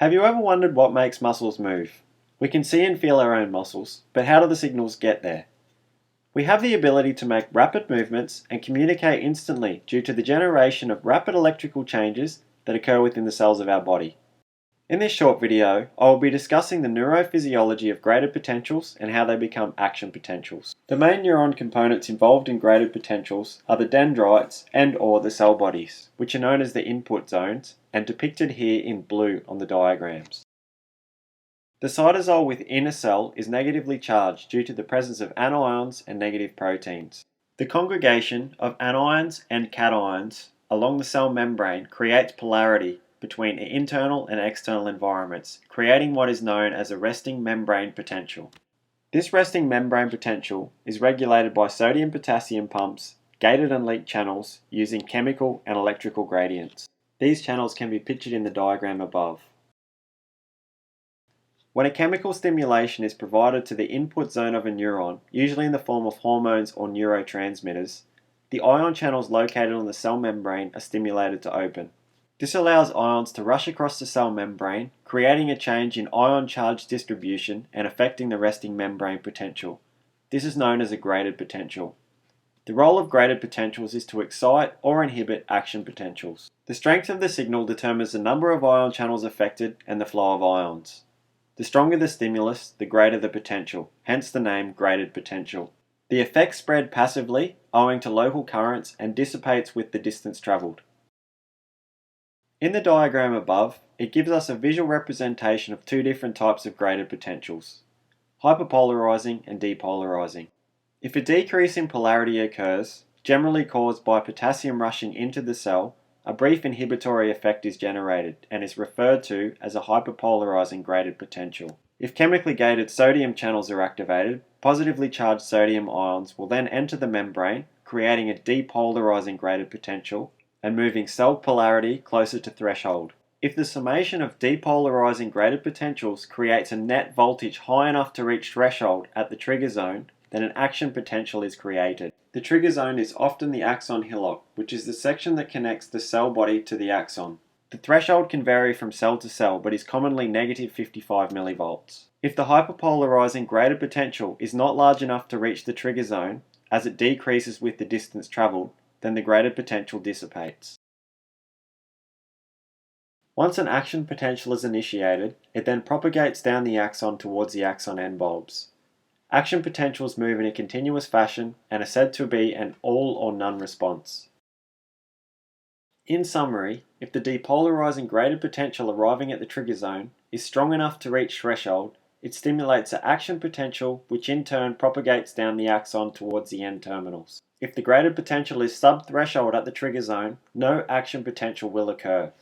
Have you ever wondered what makes muscles move? We can see and feel our own muscles, but how do the signals get there? We have the ability to make rapid movements and communicate instantly due to the generation of rapid electrical changes that occur within the cells of our body. In this short video, I will be discussing the neurophysiology of graded potentials and how they become action potentials. The main neuron components involved in graded potentials are the dendrites and/or the cell bodies, which are known as the input zones and depicted here in blue on the diagrams. The cytosol within a cell is negatively charged due to the presence of anions and negative proteins. The congregation of anions and cations along the cell membrane creates polarity between internal and external environments, creating what is known as a resting membrane potential. This resting membrane potential is regulated by sodium-potassium pumps, gated and leaked channels using chemical and electrical gradients. These channels can be pictured in the diagram above. When a chemical stimulation is provided to the input zone of a neuron, usually in the form of hormones or neurotransmitters, the ion channels located on the cell membrane are stimulated to open. This allows ions to rush across the cell membrane, creating a change in ion charge distribution and affecting the resting membrane potential. This is known as a graded potential. The role of graded potentials is to excite or inhibit action potentials. The strength of the signal determines the number of ion channels affected and the flow of ions. The stronger the stimulus, the greater the potential, hence the name graded potential. The effect spread passively, owing to local currents, and dissipates with the distance travelled. In the diagram above, it gives us a visual representation of two different types of graded potentials, hyperpolarizing and depolarizing. If a decrease in polarity occurs, generally caused by potassium rushing into the cell, a brief inhibitory effect is generated and is referred to as a hyperpolarizing graded potential. If chemically gated sodium channels are activated, positively charged sodium ions will then enter the membrane, creating a depolarizing graded potential and moving cell polarity closer to threshold. If the summation of depolarizing graded potentials creates a net voltage high enough to reach threshold at the trigger zone, then an action potential is created. The trigger zone is often the axon hillock, which is the section that connects the cell body to the axon. The threshold can vary from cell to cell, but is commonly negative 55 millivolts. If the hyperpolarizing graded potential is not large enough to reach the trigger zone, as it decreases with the distance traveled, then the graded potential dissipates. Once an action potential is initiated, it then propagates down the axon towards the axon end bulbs. Action potentials move in a continuous fashion and are said to be an all or none response. In summary, if the depolarizing graded potential arriving at the trigger zone is strong enough to reach threshold, it stimulates an action potential which in turn propagates down the axon towards the end terminals. If the graded potential is sub-threshold at the trigger zone, no action potential will occur.